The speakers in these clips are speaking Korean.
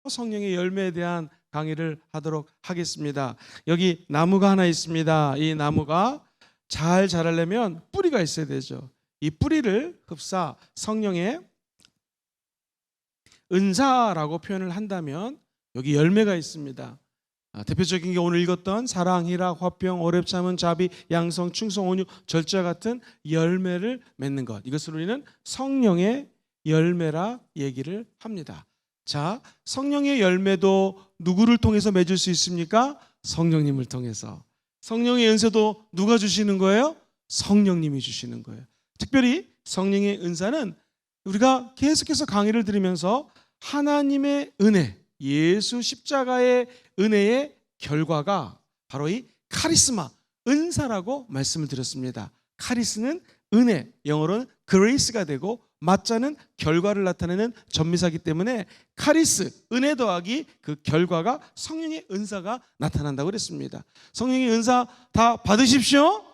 성령의 열매에 대한 강의를 하도록 하겠습니다. 여기 나무가 하나 있습니다. 이 나무가 잘 자라려면 뿌리가 있어야 되죠. 이 뿌리를 흡사 성령의 은사라고 표현을 한다면 여기 열매가 있습니다. 대표적인 게 오늘 읽었던 사랑, 희락, 화평, 오랩, 참음, 자비, 양성, 충성, 온유, 절제와 같은 열매를 맺는 것, 이것을 우리는 성령의 열매라 얘기를 합니다. 자, 성령의 열매도 누구를 통해서 맺을 수 있습니까? 성령님을 통해서. 성령의 은사도 누가 주시는 거예요? 성령님이 주시는 거예요. 특별히 성령의 은사는 우리가 계속해서 강의를 들으면서 하나님의 은혜, 예수 십자가의 은혜의 결과가 바로 이 카리스마, 은사라고 말씀을 드렸습니다. 카리스는 은혜, 영어로는 grace가 되고 마자는 결과를 나타내는 전미사이기 때문에 카리스, 은혜 더하기 그 결과가 성령의 은사가 나타난다고 그랬습니다. 성령의 은사 다 받으십시오.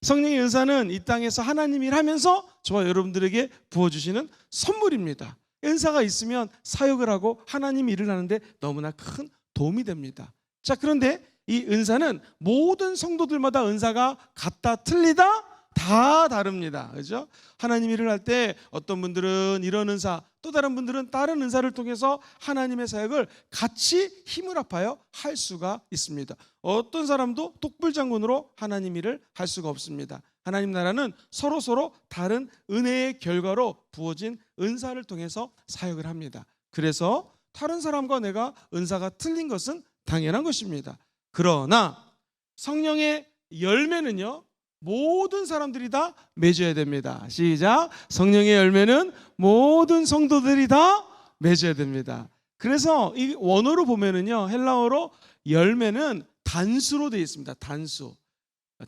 성령의 은사는 이 땅에서 하나님이 일하면서 저와 여러분들에게 부어주시는 선물입니다. 은사가 있으면 사역을 하고 하나님 일을 하는데 너무나 큰 도움이 됩니다. 자, 그런데 이 은사는 모든 성도들마다 은사가 같다 틀리다 다 다릅니다. 그렇죠? 하나님 일을 할 때 어떤 분들은 이런 은사, 또 다른 분들은 다른 은사를 통해서 하나님의 사역을 같이 힘을 합하여 할 수가 있습니다. 어떤 사람도 독불장군으로 하나님 일을 할 수가 없습니다. 하나님 나라는 서로 다른 은혜의 결과로 부어진 은사를 통해서 사역을 합니다. 그래서 다른 사람과 내가 은사가 틀린 것은 당연한 것입니다. 그러나 성령의 열매는요, 모든 사람들이 다 맺어야 됩니다. 시작. 성령의 열매는 모든 성도들이 다 맺어야 됩니다. 그래서 이 원어로 보면은요, 헬라어로 열매는 단수로 되어 있습니다. 단수.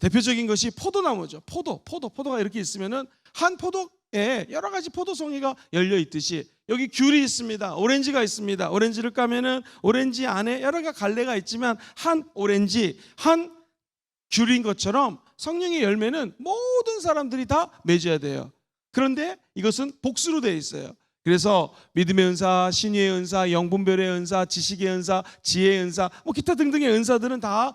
대표적인 것이 포도나무죠. 포도가 이렇게 있으면은 한 포도에 여러 가지 포도송이가 열려 있듯이 여기 귤이 있습니다. 오렌지가 있습니다. 오렌지를 까면은 오렌지 안에 여러 가지 갈래가 있지만 한 오렌지, 한 귤인 것처럼 성령의 열매는 모든 사람들이 다 맺어야 돼요. 그런데 이것은 복수로 되어 있어요. 그래서 믿음의 은사, 신유의 은사, 영분별의 은사, 지식의 은사, 지혜의 은사, 기타 등등의 은사들은 다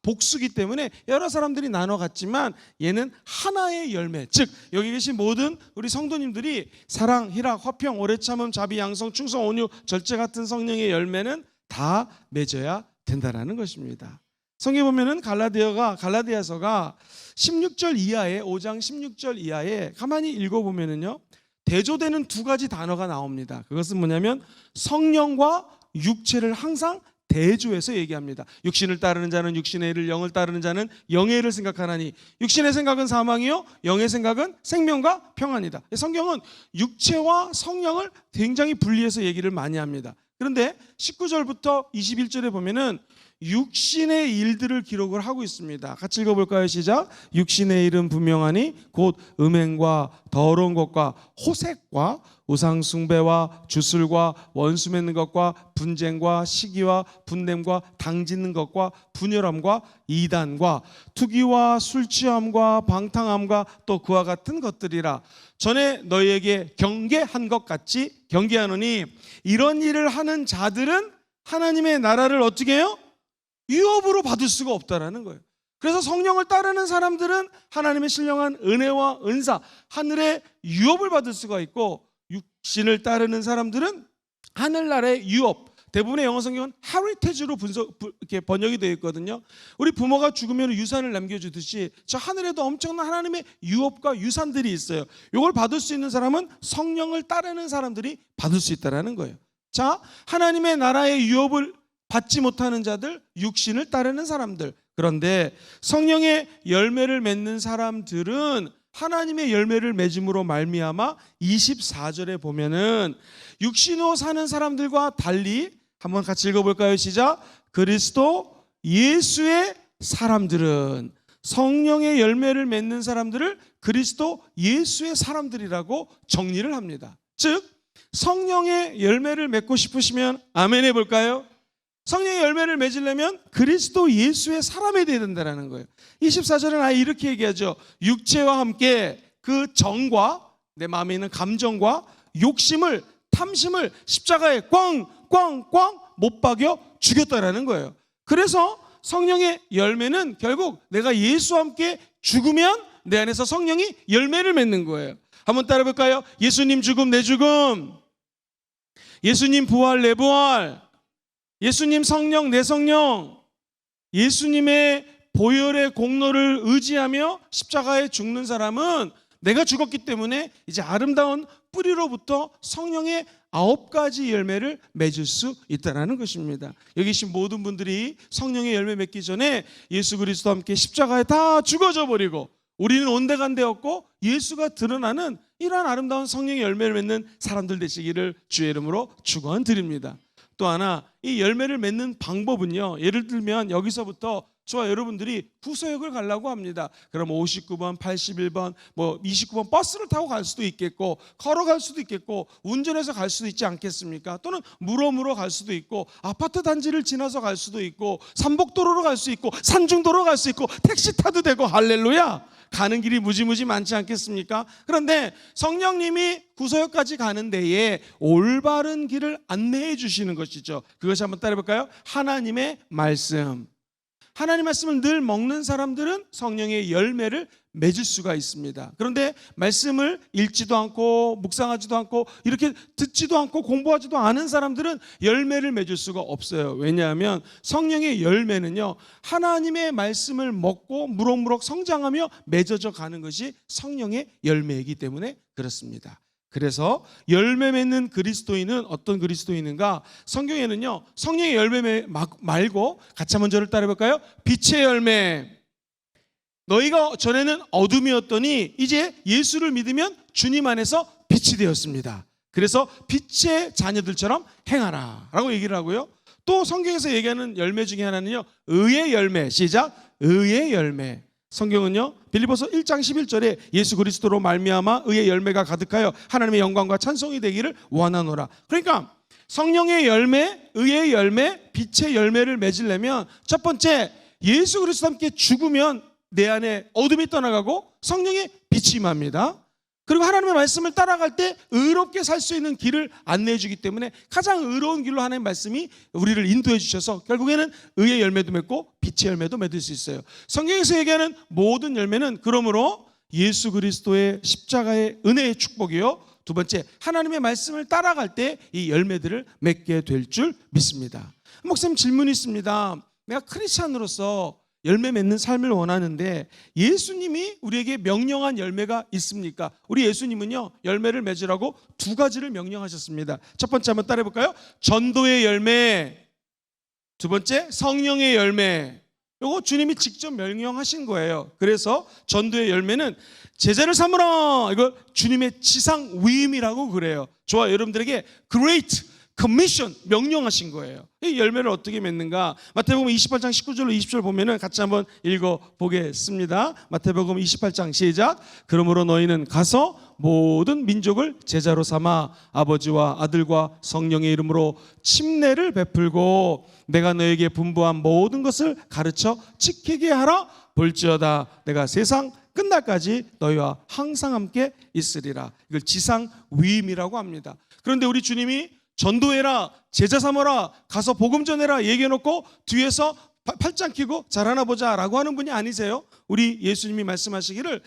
복수기 때문에 여러 사람들이 나눠 갔지만 얘는 하나의 열매, 즉 여기 계신 모든 우리 성도님들이 사랑, 희락, 화평, 오래 참음, 자비, 양성, 충성, 온유, 절제 같은 성령의 열매는 다 맺어야 된다라는 것입니다. 성경에 보면은 갈라디아서가 16절 이하에 5장 16절 이하에 가만히 읽어보면은요, 대조되는 두 가지 단어가 나옵니다. 그것은 뭐냐면 성령과 육체를 항상 대조해서 얘기합니다. 육신을 따르는 자는 육신의 일을, 영을 따르는 자는 영의 일을 생각하나니 육신의 생각은 사망이요 영의 생각은 생명과 평안이다. 성경은 육체와 성령을 굉장히 분리해서 얘기를 많이 합니다. 그런데 19절부터 21절에 보면은 육신의 일들을 기록을 하고 있습니다. 같이 읽어볼까요? 시작. 육신의 일은 분명하니 곧 음행과 더러운 것과 호색과 우상숭배와 주술과 원수 맺는 것과 분쟁과 시기와 분냄과 당짓는 것과 분열함과 이단과 투기와 술취함과 방탕함과 또 그와 같은 것들이라. 전에 너희에게 경계한 것 같이 경계하노니 이런 일을 하는 자들은 하나님의 나라를 어떻게 해요? 유업으로 받을 수가 없다라는 거예요. 그래서 성령을 따르는 사람들은 하나님의 신령한 은혜와 은사, 하늘의 유업을 받을 수가 있고, 육신을 따르는 사람들은 하늘나라의 유업, 대부분의 영어 성경은 heritage로 이렇게 번역이 되어 있거든요. 우리 부모가 죽으면 유산을 남겨주듯이 저 하늘에도 엄청난 하나님의 유업과 유산들이 있어요. 이걸 받을 수 있는 사람은 성령을 따르는 사람들이 받을 수 있다는 거예요. 자, 하나님의 나라의 유업을 받지 못하는 자들, 육신을 따르는 사람들. 그런데 성령의 열매를 맺는 사람들은 하나님의 열매를 맺음으로 말미암아 24절에 보면은 육신으로 사는 사람들과 달리 한번 같이 읽어볼까요? 시작. 그리스도 예수의 사람들은, 성령의 열매를 맺는 사람들을 그리스도 예수의 사람들이라고 정리를 합니다. 즉 성령의 열매를 맺고 싶으시면 아멘 해볼까요? 성령의 열매를 맺으려면 그리스도 예수의 사람이 되어야 된다는 거예요. 24절은 아예 이렇게 얘기하죠. 육체와 함께 그 정과 내 마음에 있는 감정과 욕심을, 탐심을 십자가에 꽝꽝꽝 못 박여 죽였다라는 거예요. 그래서 성령의 열매는 결국 내가 예수와 함께 죽으면 내 안에서 성령이 열매를 맺는 거예요. 한번 따라 볼까요? 예수님 죽음 내 죽음, 예수님 부활 내 부활, 예수님 성령 내 성령, 예수님의 보혈의 공로를 의지하며 십자가에 죽는 사람은 내가 죽었기 때문에 이제 아름다운 뿌리로부터 성령의 9가지 열매를 맺을 수 있다는 것입니다. 여기 계신 모든 분들이 성령의 열매 맺기 전에 예수 그리스도와 함께 십자가에 다 죽어져 버리고 우리는 온데간데 없고 예수가 드러나는 이러한 아름다운 성령의 열매를 맺는 사람들 되시기를 주의 이름으로 축원드립니다. 또 하나, 이 열매를 맺는 방법은요, 예를 들면 여기서부터 저와 여러분들이 구서역을 가려고 합니다. 그럼 59번, 81번, 29번 버스를 타고 갈 수도 있겠고, 걸어갈 수도 있겠고, 운전해서 갈 수도 있지 않겠습니까? 또는 물어물어 갈 수도 있고, 아파트 단지를 지나서 갈 수도 있고, 산복도로로 갈 수 있고, 산중도로 갈 수 있고, 택시 타도 되고, 할렐루야! 가는 길이 무지무지 많지 않겠습니까? 그런데 성령님이 구서역까지 가는 데에 올바른 길을 안내해 주시는 것이죠. 그것이 한번 따라해 볼까요? 하나님의 말씀. 하나님 말씀을 늘 먹는 사람들은 성령의 열매를 맺을 수가 있습니다. 그런데 말씀을 읽지도 않고 묵상하지도 않고 이렇게 듣지도 않고 공부하지도 않은 사람들은 열매를 맺을 수가 없어요. 왜냐하면 성령의 열매는요, 하나님의 말씀을 먹고 무럭무럭 성장하며 맺어져 가는 것이 성령의 열매이기 때문에 그렇습니다. 그래서 열매 맺는 그리스도인은 어떤 그리스도인인가? 성경에는요, 성령의 열매 말고 같이 한번 저를 따라해 볼까요? 빛의 열매. 너희가 전에는 어둠이었더니 이제 예수를 믿으면 주님 안에서 빛이 되었습니다. 그래서 빛의 자녀들처럼 행하라 라고 얘기를 하고요. 또 성경에서 얘기하는 열매 중에 하나는요, 의의 열매. 시작. 의의 열매. 성경은요, 빌립보서 1장 11절에 예수 그리스도로 말미암아 의의 열매가 가득하여 하나님의 영광과 찬송이 되기를 원하노라. 그러니까 성령의 열매, 의의 열매, 빛의 열매를 맺으려면 첫 번째, 예수 그리스도와 함께 죽으면 내 안에 어둠이 떠나가고 성령의 빛이 임합니다. 그리고 하나님의 말씀을 따라갈 때 의롭게 살 수 있는 길을 안내해 주기 때문에 가장 의로운 길로 하나님의 말씀이 우리를 인도해 주셔서 결국에는 의의 열매도 맺고 빛의 열매도 맺을 수 있어요. 성경에서 얘기하는 모든 열매는 그러므로 예수 그리스도의 십자가의 은혜의 축복이요, 두 번째, 하나님의 말씀을 따라갈 때 이 열매들을 맺게 될 줄 믿습니다. 목사님, 질문이 있습니다. 내가 크리스찬으로서 열매 맺는 삶을 원하는데 예수님이 우리에게 명령한 열매가 있습니까? 우리 예수님은요, 열매를 맺으라고 2가지를 명령하셨습니다. 첫 번째 한번 따라해 볼까요? 전도의 열매, 두 번째 성령의 열매. 이거 주님이 직접 명령하신 거예요. 그래서 전도의 열매는 제자를 삼으라, 이거 주님의 지상 위임이라고 그래요. 저와 여러분들에게 Great 커미션 명령하신 거예요. 이 열매를 어떻게 맺는가? 마태복음 28장 19절로 20절 보면은 같이 한번 읽어 보겠습니다. 마태복음 28장 시작. 그러므로 너희는 가서 모든 민족을 제자로 삼아 아버지와 아들과 성령의 이름으로 침례를 베풀고 내가 너에게 분부한 모든 것을 가르쳐 지키게 하라. 볼지어다 내가 세상 끝날까지 너희와 항상 함께 있으리라. 이걸 지상 위임이라고 합니다. 그런데 우리 주님이 전도해라, 제자 삼아라, 가서 복음 전해라 얘기해놓고 뒤에서 팔짱 끼고 잘하나 보자 라고 하는 분이 아니세요. 우리 예수님이 말씀하시기를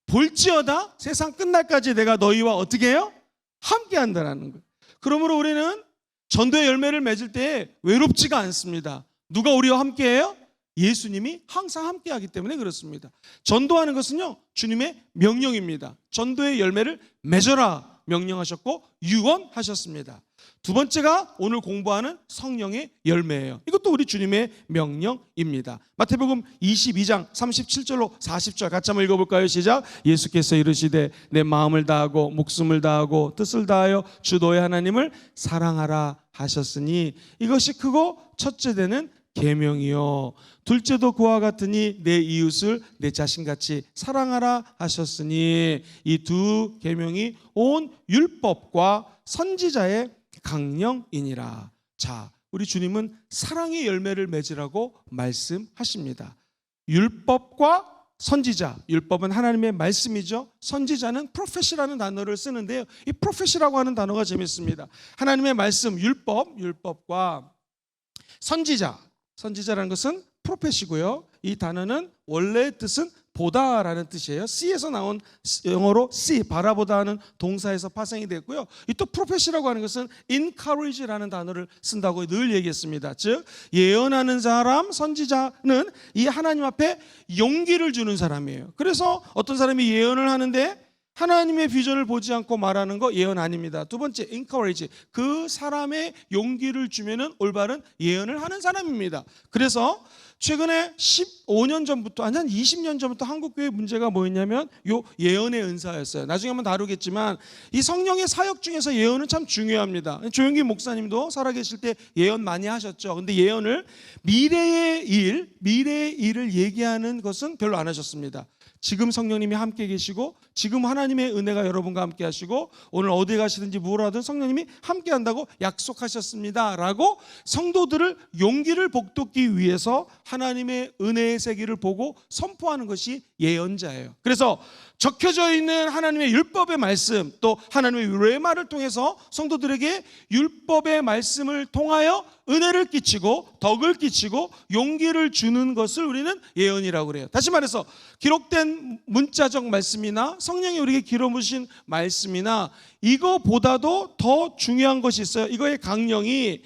볼지어다 세상 끝날까지 내가 너희와 어떻게 해요? 함께 한다라는 거예요. 그러므로 우리는 전도의 열매를 맺을 때 외롭지가 않습니다. 누가 우리와 함께 해요? 예수님이 항상 함께 하기 때문에 그렇습니다. 전도하는 것은요, 주님의 명령입니다. 전도의 열매를 맺어라 명령하셨고 유언하셨습니다. 두 번째가 오늘 공부하는 성령의 열매예요. 이것도 우리 주님의 명령입니다. 마태복음 22장 37절로 40절 같이 한번 읽어볼까요? 시작. 예수께서 이르시되 내 마음을 다하고 목숨을 다하고 뜻을 다하여 주 너의 하나님을 사랑하라 하셨으니 이것이 크고 첫째 되는 계명이요 둘째도 그와 같으니 내 이웃을 내 자신같이 사랑하라 하셨으니 이 두 계명이 온 율법과 선지자의 강령이니라. 자, 우리 주님은 사랑의 열매를 맺으라고 말씀하십니다. 율법과 선지자, 율법은 하나님의 말씀이죠. 선지자는 프로페시라는 단어를 쓰는데요, 이 프로페시라고 하는 단어가 재밌습니다. 하나님의 말씀, 율법과 선지자라는 것은 프로펫이고요. 이 단어는 원래 뜻은 보다라는 뜻이에요. C에서 나온 영어로 see, 바라보다 하는 동사에서 파생이 됐고요. 이 또 프로펫이라고 하는 것은 encourage라는 단어를 쓴다고 늘 얘기했습니다. 즉 예언하는 사람, 선지자는 이 하나님 앞에 용기를 주는 사람이에요. 그래서 어떤 사람이 예언을 하는데 하나님의 비전을 보지 않고 말하는 거 예언 아닙니다. 두 번째, encourage. 그 사람의 용기를 주면은 올바른 예언을 하는 사람입니다. 그래서 최근에 15년 전부터, 한 20년 전부터 한국교회 문제가 뭐였냐면 요 예언의 은사였어요. 나중에 한번 다루겠지만 이 성령의 사역 중에서 예언은 참 중요합니다. 조영기 목사님도 살아계실 때 예언 많이 하셨죠. 근데 예언을 미래의 일을 얘기하는 것은 별로 안 하셨습니다. 지금 성령님이 함께 계시고 지금 하나님의 은혜가 여러분과 함께 하시고 오늘 어디 가시든지 뭘 하든 성령님이 함께 한다고 약속하셨습니다 라고 성도들을 용기를 북돋기 위해서 하나님의 은혜의 세계를 보고 선포하는 것이 예언자예요. 그래서 적혀져 있는 하나님의 율법의 말씀, 또 하나님의 레마를 통해서 성도들에게 율법의 말씀을 통하여 은혜를 끼치고 덕을 끼치고 용기를 주는 것을 우리는 예언이라고 그래요. 다시 말해서 기록된 문자적 말씀이나 성령이 우리에게 길어부신 말씀이나 이거보다도 더 중요한 것이 있어요. 이거의 강령이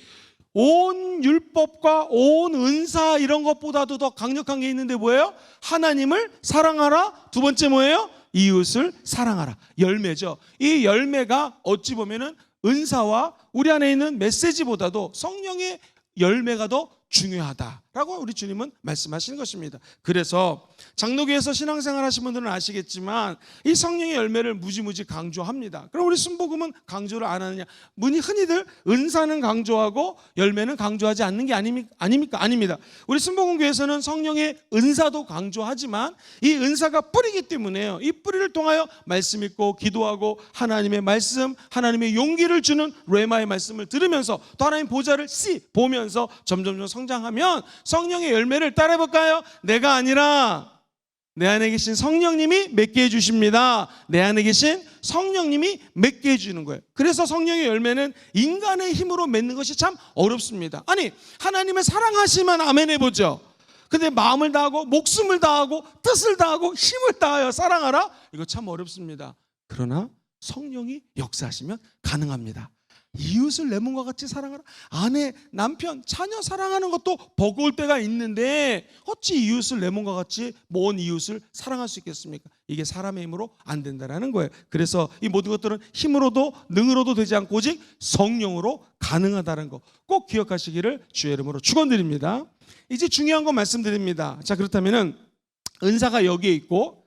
온 율법과 온 은사 이런 것보다도 더 강력한 게 있는데 뭐예요? 하나님을 사랑하라. 두 번째 뭐예요? 이웃을 사랑하라. 열매죠. 이 열매가 어찌 보면은 은사와 우리 안에 있는 메시지보다도 성령의 열매가 더 중요하다라고 우리 주님은 말씀하시는 것입니다. 그래서 장로교에서 신앙생활 하신 분들은 아시겠지만 이 성령의 열매를 무지무지 강조합니다. 그럼 우리 순복음은 강조를 안 하느냐? 흔히들 은사는 강조하고 열매는 강조하지 않는 게 아닙니까? 아닙니다. 우리 순복음교에서는 성령의 은사도 강조하지만 이 은사가 뿌리기 때문에요. 이 뿌리를 통하여 말씀 읽고 기도하고 하나님의 말씀, 하나님의 용기를 주는 레마의 말씀을 들으면서 또 하나님 보좌를 보면서 점점 성장하면 성령의 열매를 따라해볼까요? 내가 아니라 내 안에 계신 성령님이 맺게 해주십니다. 내 안에 계신 성령님이 맺게 해주는 거예요. 그래서 성령의 열매는 인간의 힘으로 맺는 것이 참 어렵습니다. 아니 하나님을 사랑하시면 아멘 해보죠. 근데 마음을 다하고 목숨을 다하고 뜻을 다하고 힘을 다하여 사랑하라? 이거 참 어렵습니다. 그러나 성령이 역사하시면 가능합니다. 이웃을 내 몸과 같이 사랑하라. 아내, 남편, 자녀 사랑하는 것도 버거울 때가 있는데 어찌 이웃을 내 몸과 같이 먼 이웃을 사랑할 수 있겠습니까? 이게 사람의 힘으로 안 된다는 거예요. 그래서 이 모든 것들은 힘으로도 능으로도 되지 않고 오직 성령으로 가능하다는 거 꼭 기억하시기를 주의 이름으로 축원드립니다. 이제 중요한 거 말씀드립니다. 자, 그렇다면은 은사가 여기에 있고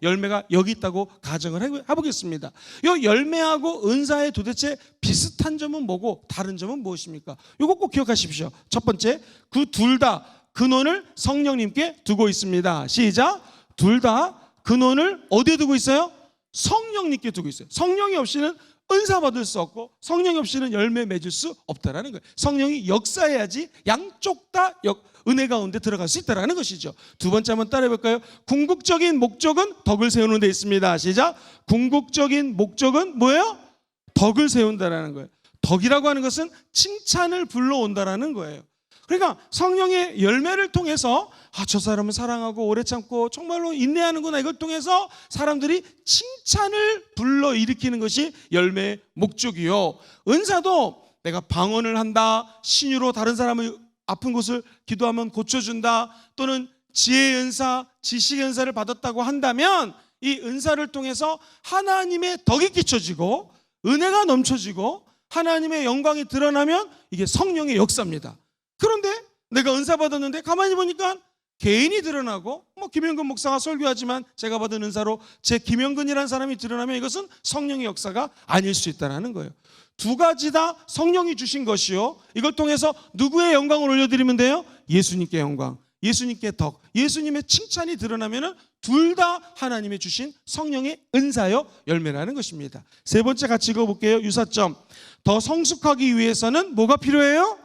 열매가 여기 있다고 가정을 해보겠습니다. 이 열매하고 은사의 도대체 비슷한 점은 뭐고 다른 점은 무엇입니까? 이거 꼭 기억하십시오. 첫 번째, 그 둘 다 근원을 성령님께 두고 있습니다. 시작. 둘 다 근원을 어디에 두고 있어요? 성령님께 두고 있어요. 성령이 없이는 은사 받을 수 없고 성령이 없이는 열매 맺을 수 없다라는 거예요. 성령이 역사해야지 양쪽 다 은혜 가운데 들어갈 수 있다는 것이죠. 두 번째 한번 따라해볼까요? 궁극적인 목적은 덕을 세우는 데 있습니다. 시작. 궁극적인 목적은 뭐예요? 덕을 세운다라는 거예요. 덕이라고 하는 것은 칭찬을 불러온다라는 거예요. 그러니까 성령의 열매를 통해서 저 사람은 사랑하고 오래 참고 정말로 인내하는구나, 이걸 통해서 사람들이 칭찬을 불러일으키는 것이 열매의 목적이요. 은사도 내가 방언을 한다, 신유로 다른 사람의 아픈 곳을 기도하면 고쳐준다, 또는 지혜의 은사, 지식의 은사를 받았다고 한다면 이 은사를 통해서 하나님의 덕이 끼쳐지고 은혜가 넘쳐지고 하나님의 영광이 드러나면 이게 성령의 역사입니다. 그런데 내가 은사 받았는데 가만히 보니까 개인이 드러나고 김영근 목사가 설교하지만 제가 받은 은사로 제 김영근이라는 사람이 드러나면 이것은 성령의 역사가 아닐 수 있다는 거예요. 두 가지 다 성령이 주신 것이요, 이걸 통해서 누구의 영광을 올려드리면 돼요? 예수님께 영광, 예수님께 덕, 예수님의 칭찬이 드러나면 둘 다 하나님이 주신 성령의 은사요 열매라는 것입니다. 세 번째 같이 읽어볼게요. 유사점. 더 성숙하기 위해서는 뭐가 필요해요?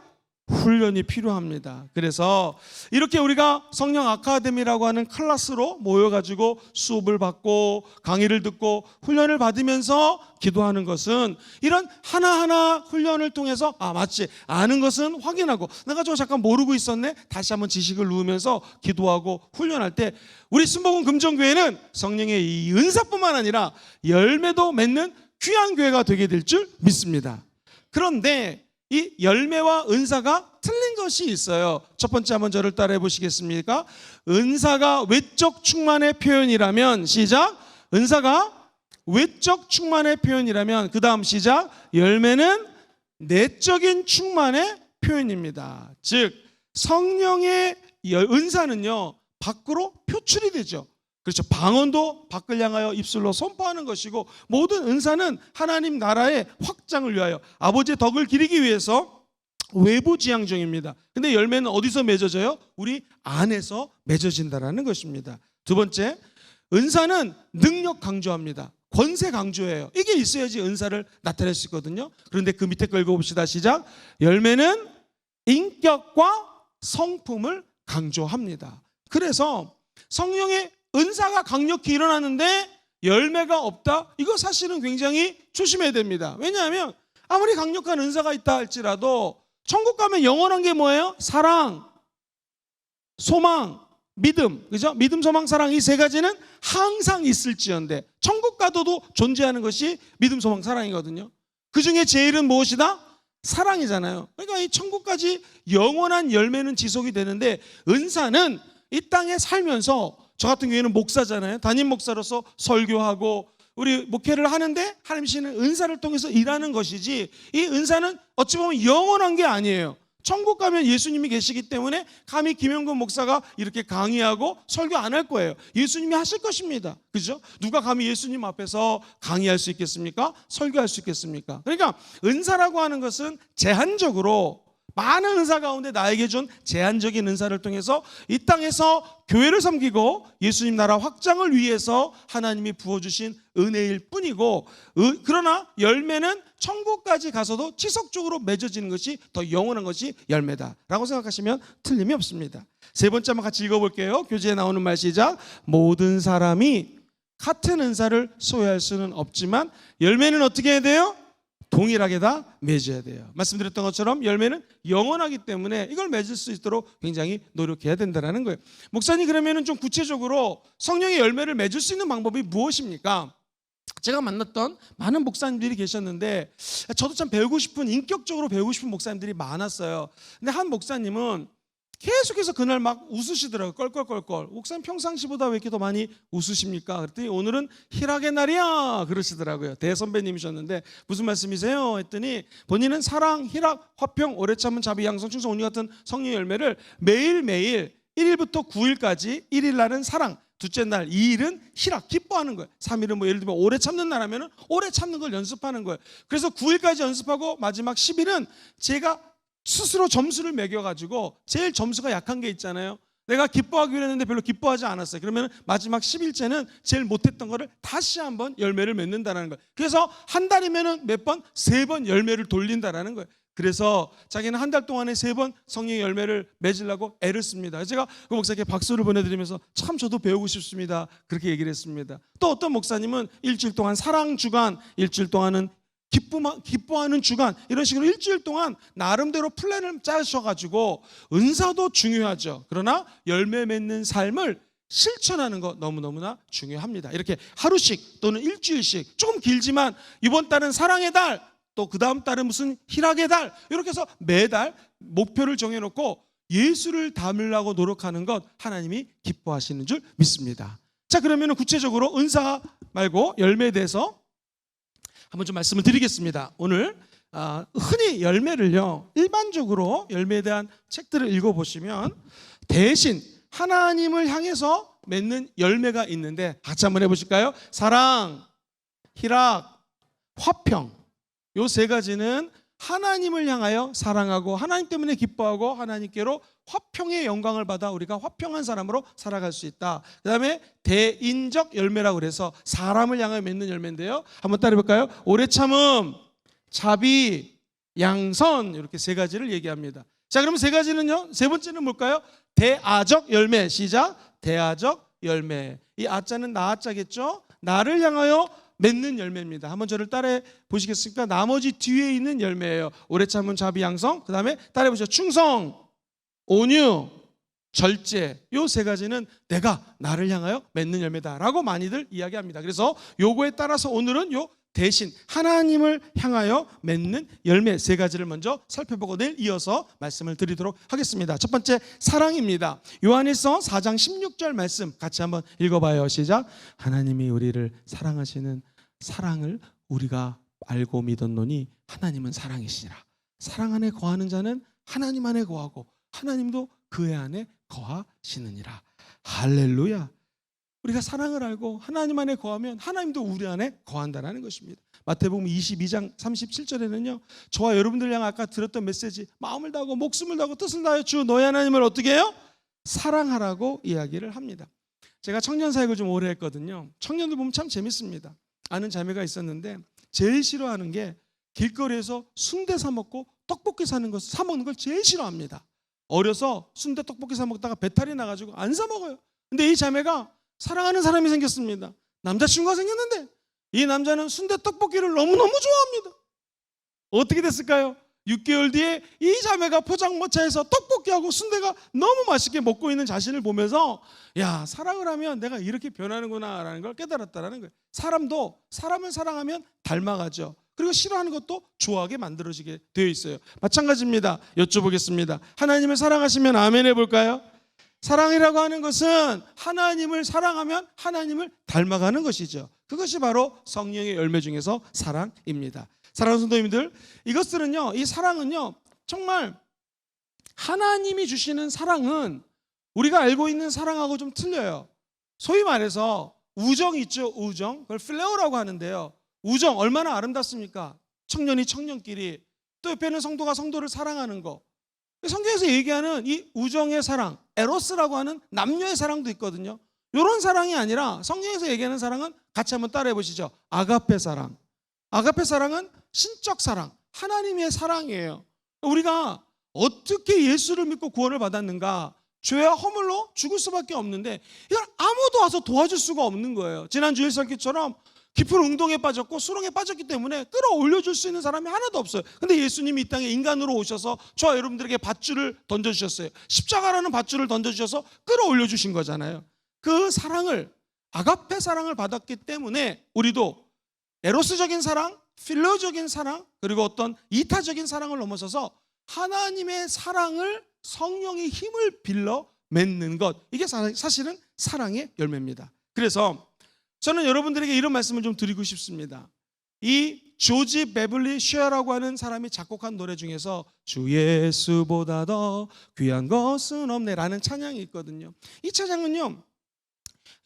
훈련이 필요합니다. 그래서 이렇게 우리가 성령 아카데미라고 하는 클래스로 모여가지고 수업을 받고 강의를 듣고 훈련을 받으면서 기도하는 것은 이런 하나하나 훈련을 통해서 마치 아는 것은 확인하고 내가 저 잠깐 모르고 있었네 다시 한번 지식을 누우면서 기도하고 훈련할 때 우리 순복음 금정교회는 성령의 이 은사뿐만 아니라 열매도 맺는 귀한 교회가 되게 될 줄 믿습니다. 그런데 이 열매와 은사가 틀린 것이 있어요. 첫 번째 한번 저를 따라해 보시겠습니까? 은사가 외적 충만의 표현이라면 시작. 은사가 외적 충만의 표현이라면 그 다음 시작. 열매는 내적인 충만의 표현입니다. 즉 성령의 은사는요 밖으로 표출이 되죠. 그렇죠. 방언도 밖을 향하여 입술로 선포하는 것이고 모든 은사는 하나님 나라의 확장을 위하여 아버지의 덕을 기리기 위해서 외부 지향적입니다. 근데 열매는 어디서 맺어져요? 우리 안에서 맺어진다라는 것입니다. 두 번째, 은사는 능력 강조합니다. 권세 강조예요. 이게 있어야지 은사를 나타낼 수 있거든요. 그런데 그 밑에 거 읽어봅시다. 시작. 열매는 인격과 성품을 강조합니다. 그래서 성령의 은사가 강력히 일어나는데 열매가 없다? 이거 사실은 굉장히 조심해야 됩니다. 왜냐하면 아무리 강력한 은사가 있다 할지라도 천국 가면 영원한 게 뭐예요? 사랑, 소망, 믿음. 그죠? 믿음, 소망, 사랑 이 세 가지는 항상 있을지언데 천국 가도도 존재하는 것이 믿음, 소망, 사랑이거든요. 그 중에 제일은 무엇이다? 사랑이잖아요. 그러니까 이 천국까지 영원한 열매는 지속이 되는데 은사는 이 땅에 살면서 저 같은 경우에는 목사잖아요. 담임 목사로서 설교하고 우리 목회를 하는데 하나님 주시는 은사를 통해서 일하는 것이지 이 은사는 어찌 보면 영원한 게 아니에요. 천국 가면 예수님이 계시기 때문에 감히 김영근 목사가 이렇게 강의하고 설교 안 할 거예요. 예수님이 하실 것입니다. 그죠? 누가 감히 예수님 앞에서 강의할 수 있겠습니까? 설교할 수 있겠습니까? 그러니까 은사라고 하는 것은 제한적으로 많은 은사 가운데 나에게 준 제한적인 은사를 통해서 이 땅에서 교회를 섬기고 예수님 나라 확장을 위해서 하나님이 부어주신 은혜일 뿐이고 그러나 열매는 천국까지 가서도 지속적으로 맺어지는 것이 더 영원한 것이 열매다라고 생각하시면 틀림이 없습니다. 세 번째 한번 같이 읽어볼게요. 교재에 나오는 말 시작. 모든 사람이 같은 은사를 소유할 수는 없지만 열매는 어떻게 해야 돼요? 동일하게 다 맺어야 돼요. 말씀드렸던 것처럼 열매는 영원하기 때문에 이걸 맺을 수 있도록 굉장히 노력해야 된다는 거예요. 목사님 그러면 좀 구체적으로 성령의 열매를 맺을 수 있는 방법이 무엇입니까? 제가 만났던 많은 목사님들이 계셨는데 저도 참 배우고 싶은 인격적으로 배우고 싶은 목사님들이 많았어요. 근데 한 목사님은 계속해서 그날 막 웃으시더라고요. 껄껄껄껄. 목사님 평상시보다 왜 이렇게 더 많이 웃으십니까? 그랬더니 오늘은 희락의 날이야 그러시더라고요. 대선배님이셨는데 무슨 말씀이세요? 했더니 본인은 사랑, 희락, 화평, 오래 참은 자비, 양성, 충성, 온유 같은 성령의 열매를 매일매일 1일부터 9일까지 1일 날은 사랑, 둘째 날 2일은 희락, 기뻐하는 거예요. 3일은 뭐 예를 들면 오래 참는 날 하면은 오래 참는 걸 연습하는 거예요. 그래서 9일까지 연습하고 마지막 10일은 제가 스스로 점수를 매겨가지고 제일 점수가 약한 게 있잖아요. 내가 기뻐하기로 했는데 별로 기뻐하지 않았어요. 그러면 마지막 10일째는 제일 못했던 거를 다시 한번 열매를 맺는다는 거예요. 그래서 한 달이면 몇 번? 3번 열매를 돌린다는 거예요. 그래서 자기는 한 달 동안에 3번 성령의 열매를 맺으려고 애를 씁니다. 제가 그 목사님께 박수를 보내드리면서 참 저도 배우고 싶습니다. 그렇게 얘기를 했습니다. 또 어떤 목사님은 일주일 동안 사랑 주간, 일주일 동안은 기뻐하는 주간 이런 식으로 일주일 동안 나름대로 플랜을 짜셔가지고 은사도 중요하죠. 그러나 열매 맺는 삶을 실천하는 거 너무너무나 중요합니다. 이렇게 하루씩 또는 일주일씩 조금 길지만 이번 달은 사랑의 달 또 그 다음 달은 무슨 희락의 달 이렇게 해서 매달 목표를 정해놓고 예수를 닮으려고 노력하는 것 하나님이 기뻐하시는 줄 믿습니다. 자 그러면 구체적으로 은사 말고 열매에 대해서 한번 좀 말씀을 드리겠습니다. 오늘 흔히 열매를요 일반적으로 열매에 대한 책들을 읽어보시면 대신 하나님을 향해서 맺는 열매가 있는데 같이 한번 해보실까요? 사랑, 희락, 화평 요 세 가지는 하나님을 향하여 사랑하고 하나님 때문에 기뻐하고 하나님께로 화평의 영광을 받아 우리가 화평한 사람으로 살아갈 수 있다. 그 다음에 대인적 열매라고 그래서 사람을 향하여 맺는 열매인데요. 한번 따라해볼까요? 오래 참음, 자비, 양선 이렇게 세 가지를 얘기합니다. 자, 그러면 세 가지는요. 세 번째는 뭘까요? 대아적 열매. 시작. 대아적 열매. 이 아자는 나아자겠죠? 나를 향하여 맺는 열매입니다. 한번 저를 따라해 보시겠습니까? 나머지 뒤에 있는 열매예요. 오래 참은 자비 양성. 그 다음에 따라해 보시죠. 충성, 온유, 절제. 요 세 가지는 내가 나를 향하여 맺는 열매다라고 많이들 이야기합니다. 그래서 요거에 따라서 오늘은 요 대신 하나님을 향하여 맺는 열매 세 가지를 먼저 살펴보고 내일 이어서 말씀을 드리도록 하겠습니다. 첫 번째, 사랑입니다. 요한일서 4장 16절 말씀 같이 한번 읽어봐요. 시작. 하나님이 우리를 사랑하시는 사랑을 우리가 알고 믿었노니 하나님은 사랑이시라. 사랑 안에 거하는 자는 하나님 안에 거하고 하나님도 그의 안에 거하시느니라. 할렐루야. 우리가 사랑을 알고 하나님 안에 거하면 하나님도 우리 안에 거한다는 것입니다. 마태복음 22장 37절에는요, 저와 여러분들 향해 아까 들었던 메시지, 마음을 다하고 목숨을 다하고 뜻을 다하여 주 너희 하나님을 어떻게 해요? 사랑하라고 이야기를 합니다. 제가 청년 사역을 좀 오래 했거든요. 청년들 보면 참 재밌습니다. 아는 자매가 있었는데 제일 싫어하는 게 길거리에서 순대 사 먹고 떡볶이 사 먹는 걸 제일 싫어합니다. 어려서 순대 떡볶이 사 먹다가 배탈이 나가지고 안 사 먹어요. 근데 이 자매가 사랑하는 사람이 생겼습니다. 남자친구가 생겼는데 이 남자는 순대 떡볶이를 너무너무 좋아합니다. 어떻게 됐을까요? 6개월 뒤에 이 자매가 포장마차에서 떡볶이하고 순대가 너무 맛있게 먹고 있는 자신을 보면서 야, 사랑을 하면 내가 이렇게 변하는구나 라는 걸 깨달았다는 거예요. 사람도 사람을 사랑하면 닮아가죠. 그리고 싫어하는 것도 좋아하게 만들어지게 되어 있어요. 마찬가지입니다. 여쭤보겠습니다. 하나님을 사랑하시면 아멘 해볼까요? 사랑이라고 하는 것은 하나님을 사랑하면 하나님을 닮아가는 것이죠. 그것이 바로 성령의 열매 중에서 사랑입니다. 사랑하는 성도님들, 이것들은요, 이 사랑은요, 정말 하나님이 주시는 사랑은 우리가 알고 있는 사랑하고 좀 틀려요. 소위 말해서 우정 있죠, 우정. 그걸 필레오라고 하는데요. 우정 얼마나 아름답습니까? 청년이 청년끼리, 또 옆에 있는 성도가 성도를 사랑하는 거. 성경에서 얘기하는 이 우정의 사랑, 에로스라고 하는 남녀의 사랑도 있거든요. 이런 사랑이 아니라 성경에서 얘기하는 사랑은 같이 한번 따라해 보시죠. 아가페 사랑. 아가페 사랑은 신적 사랑, 하나님의 사랑이에요. 우리가 어떻게 예수를 믿고 구원을 받았는가? 죄와 허물로 죽을 수밖에 없는데 이걸 아무도 와서 도와줄 수가 없는 거예요. 지난주 일설기처럼 깊은 응동에 빠졌고 수렁에 빠졌기 때문에 끌어올려줄 수 있는 사람이 하나도 없어요. 근데 예수님이 이 땅에 인간으로 오셔서 저와 여러분들에게 밧줄을 던져주셨어요. 십자가라는 밧줄을 던져주셔서 끌어올려주신 거잖아요. 그 사랑을, 아가페 사랑을 받았기 때문에 우리도 에로스적인 사랑, 필로적인 사랑, 그리고 어떤 이타적인 사랑을 넘어서서 하나님의 사랑을 성령의 힘을 빌려 맺는 것, 이게 사실은 사랑의 열매입니다. 그래서 저는 여러분들에게 이런 말씀을 좀 드리고 싶습니다. 이 조지 베블리 쉐어라고 하는 사람이 작곡한 노래 중에서 주 예수보다 더 귀한 것은 없네라는 찬양이 있거든요. 이 찬양은요,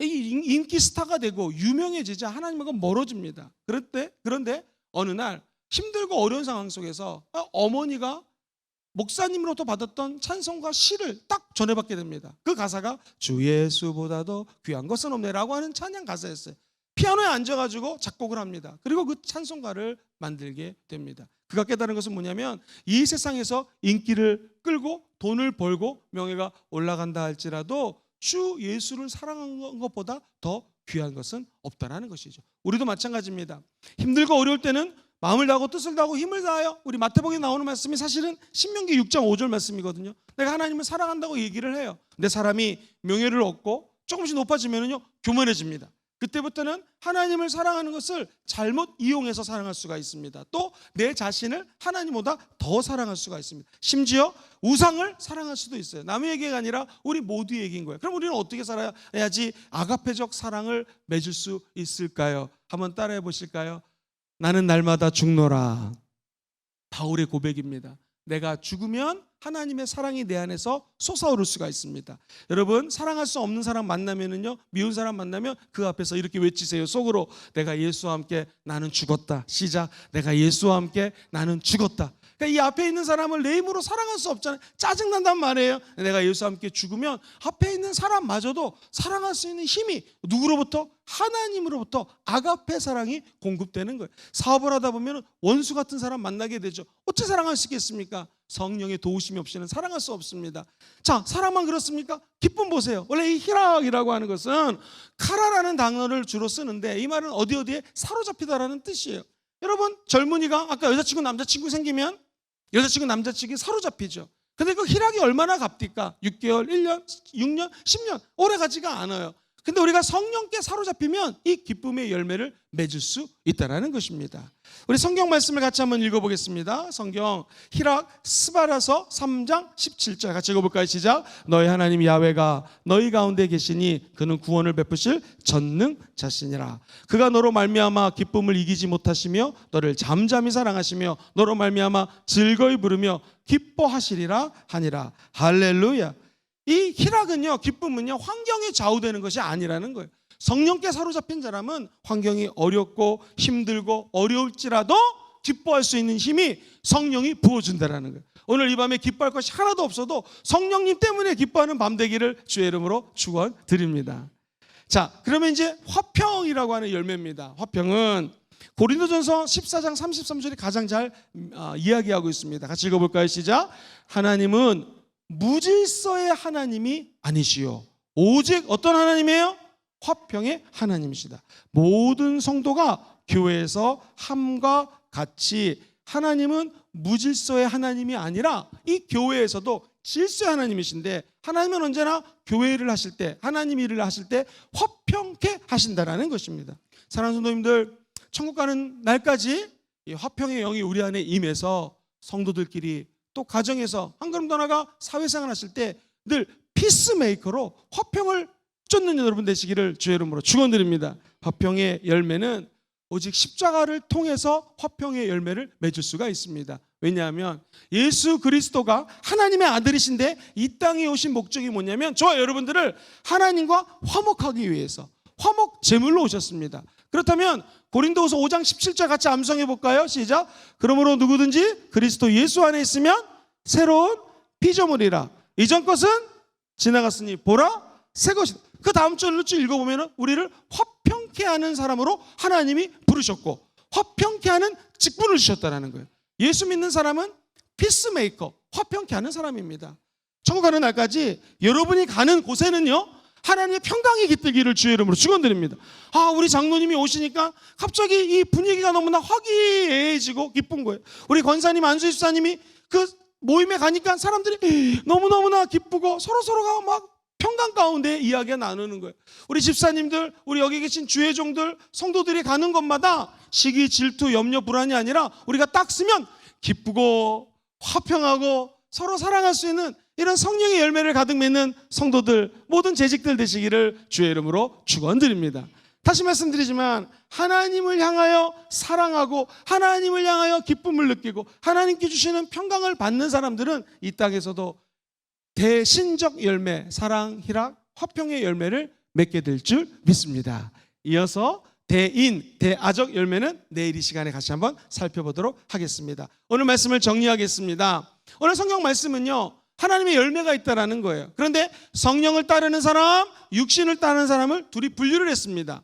인기 스타가 되고 유명해지자 하나님하고 멀어집니다. 그런데 어느 날 힘들고 어려운 상황 속에서 어머니가 목사님으로부터 받았던 찬송과 시를 딱 전해받게 됩니다. 그 가사가 주 예수보다도 귀한 것은 없네라고 하는 찬양 가사였어요. 피아노에 앉아가지고 작곡을 합니다. 그리고 그 찬송가를 만들게 됩니다. 그가 깨달은 것은 뭐냐면 이 세상에서 인기를 끌고 돈을 벌고 명예가 올라간다 할지라도 주 예수를 사랑하는 것보다 더 귀한 것은 없다라는 것이죠. 우리도 마찬가지입니다. 힘들고 어려울 때는 마음을 다하고 뜻을 다하고 힘을 다하여, 우리 마태복음에 나오는 말씀이 사실은 신명기 6장 5절 말씀이거든요. 내가 하나님을 사랑한다고 얘기를 해요. 근데 사람이 명예를 얻고 조금씩 높아지면요 교만해집니다. 그때부터는 하나님을 사랑하는 것을 잘못 이용해서 사랑할 수가 있습니다. 또 내 자신을 하나님보다 더 사랑할 수가 있습니다. 심지어 우상을 사랑할 수도 있어요. 남의 얘기가 아니라 우리 모두의 얘기인 거예요. 그럼 우리는 어떻게 살아야지 아가페적 사랑을 맺을 수 있을까요? 한번 따라해 보실까요? 나는 날마다 죽노라. 바울의 고백입니다. 내가 죽으면 하나님의 사랑이 내 안에서 솟아오를 수가 있습니다. 여러분, 사랑할 수 없는 사람 만나면은요, 미운 사람 만나면 그 앞에서 이렇게 외치세요. 속으로 내가 예수와 함께 나는 죽었다. 시작. 내가 예수와 함께 나는 죽었다. 그러니까 이 앞에 있는 사람을 내 힘으로 사랑할 수 없잖아요. 짜증난단 말이에요. 내가 예수와 함께 죽으면 앞에 있는 사람마저도 사랑할 수 있는 힘이 누구로부터? 하나님으로부터 아가페 사랑이 공급되는 거예요. 사업을 하다 보면 원수 같은 사람 만나게 되죠. 어찌 사랑할 수 있겠습니까? 성령의 도우심이 없이는 사랑할 수 없습니다. 자, 사랑만 그렇습니까? 기쁨 보세요. 원래 이 히락이라고 하는 것은 카라라는 단어를 주로 쓰는데 이 말은 어디에 사로잡히다라는 뜻이에요. 여러분, 젊은이가 아까 여자친구 남자친구 생기면 여자친구 남자친구 사로잡히죠. 근데 그 희락이 얼마나 값디까? 6개월, 1년, 6년, 10년 오래 가지가 않아요. 근데 우리가 성령께 사로잡히면 이 기쁨의 열매를 맺을 수 있다는 것입니다. 우리 성경 말씀을 같이 한번 읽어보겠습니다. 성경 히락 스바라서 3장 17절 같이 읽어볼까요? 시작. 너희 하나님 야훼가 너희 가운데 계시니 그는 구원을 베푸실 전능자시니라. 그가 너로 말미암아 기쁨을 이기지 못하시며 너를 잠잠히 사랑하시며 너로 말미암아 즐거이 부르며 기뻐하시리라 하니라. 할렐루야. 이 희락은요, 기쁨은요, 환경에 좌우되는 것이 아니라는 거예요. 성령께 사로잡힌 사람은 환경이 어렵고 힘들고 어려울지라도 기뻐할 수 있는 힘이 성령이 부어준다는 거예요. 오늘 이 밤에 기뻐할 것이 하나도 없어도 성령님 때문에 기뻐하는 밤 되기를 주의 이름으로 축원드립니다. 자, 그러면 이제 화평이라고 하는 열매입니다. 화평은 고린도전서 14장 33절이 가장 잘 이야기하고 있습니다. 같이 읽어볼까요? 시작. 하나님은 무질서의 하나님이 아니시요 오직 어떤 하나님이에요? 화평의 하나님이시다. 모든 성도가 교회에서 함과 같이 하나님은 무질서의 하나님이 아니라 이 교회에서도 질서의 하나님이신데 하나님은 언제나 교회 일을 하실 때 하나님 일을 하실 때 화평케 하신다라는 것입니다. 사랑하는 성도님들, 천국 가는 날까지 이 화평의 영이 우리 안에 임해서 성도들끼리 또 가정에서 한 걸음 더 나아가 사회생활 하실 때 늘 피스메이커로 화평을 쫓는 여러분 되시기를 주의 이름으로 축원드립니다. 화평의 열매는 오직 십자가를 통해서 화평의 열매를 맺을 수가 있습니다. 왜냐하면 예수 그리스도가 하나님의 아들이신데 이 땅에 오신 목적이 뭐냐면 저와 여러분들을 하나님과 화목하기 위해서 화목 제물로 오셨습니다. 그렇다면 고린도후서 5장 17절 같이 암송해 볼까요? 시작. 그러므로 누구든지 그리스도 예수 안에 있으면 새로운 피조물이라. 이전 것은 지나갔으니 보라 새 것이다. 그 다음 절을 쭉 읽어보면 우리를 화평케 하는 사람으로 하나님이 부르셨고 화평케 하는 직분을 주셨다는 거예요. 예수 믿는 사람은 피스메이커, 화평케 하는 사람입니다. 천국 가는 날까지 여러분이 가는 곳에는요 하나님의 평강이 깃들기를 주의 이름으로 축원드립니다. 우리 장로님이 오시니까 갑자기 이 분위기가 너무나 화기애애해지고 기쁜 거예요. 우리 권사님 안수희 집사님이 그 모임에 가니까 사람들이 너무너무나 기쁘고 서로서로가 막 평강 가운데 이야기가 나누는 거예요. 우리 집사님들, 우리 여기 계신 주의종들, 성도들이 가는 곳마다 시기, 질투, 염려, 불안이 아니라 우리가 딱 쓰면 기쁘고 화평하고 서로 사랑할 수 있는 이런 성령의 열매를 가득 맺는 성도들, 모든 재직들 되시기를 주의 이름으로 축원드립니다. 다시 말씀드리지만 하나님을 향하여 사랑하고 하나님을 향하여 기쁨을 느끼고 하나님께 주시는 평강을 받는 사람들은 이 땅에서도 대신적 열매, 사랑, 희락, 화평의 열매를 맺게 될 줄 믿습니다. 이어서 대인, 대아적 열매는 내일 이 시간에 같이 한번 살펴보도록 하겠습니다. 오늘 말씀을 정리하겠습니다. 오늘 성경 말씀은요 하나님의 열매가 있다라는 거예요. 그런데 성령을 따르는 사람, 육신을 따르는 사람을 둘이 분류를 했습니다.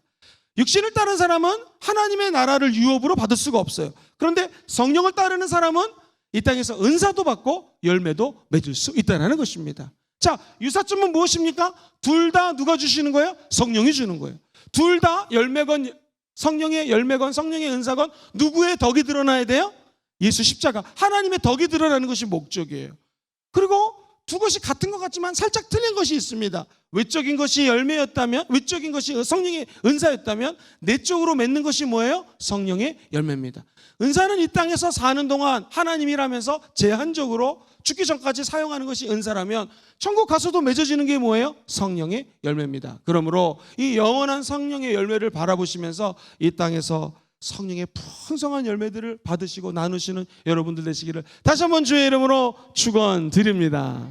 육신을 따르는 사람은 하나님의 나라를 유업으로 받을 수가 없어요. 그런데 성령을 따르는 사람은 이 땅에서 은사도 받고 열매도 맺을 수 있다는 것입니다. 자, 유사점은 무엇입니까? 둘 다 누가 주시는 거예요? 성령이 주는 거예요. 둘 다 열매건 성령의 열매건 성령의 은사건 누구의 덕이 드러나야 돼요? 예수 십자가, 하나님의 덕이 드러나는 것이 목적이에요. 그리고 두 것이 같은 것 같지만 살짝 틀린 것이 있습니다. 외적인 것이 열매였다면, 외적인 것이 성령의 은사였다면 내적으로 맺는 것이 뭐예요? 성령의 열매입니다. 은사는 이 땅에서 사는 동안 하나님이라면서 제한적으로 죽기 전까지 사용하는 것이 은사라면 천국 가서도 맺어지는 게 뭐예요? 성령의 열매입니다. 그러므로 이 영원한 성령의 열매를 바라보시면서 이 땅에서 성령의 풍성한 열매들을 받으시고 나누시는 여러분들 되시기를 다시 한번 주의 이름으로 축원드립니다.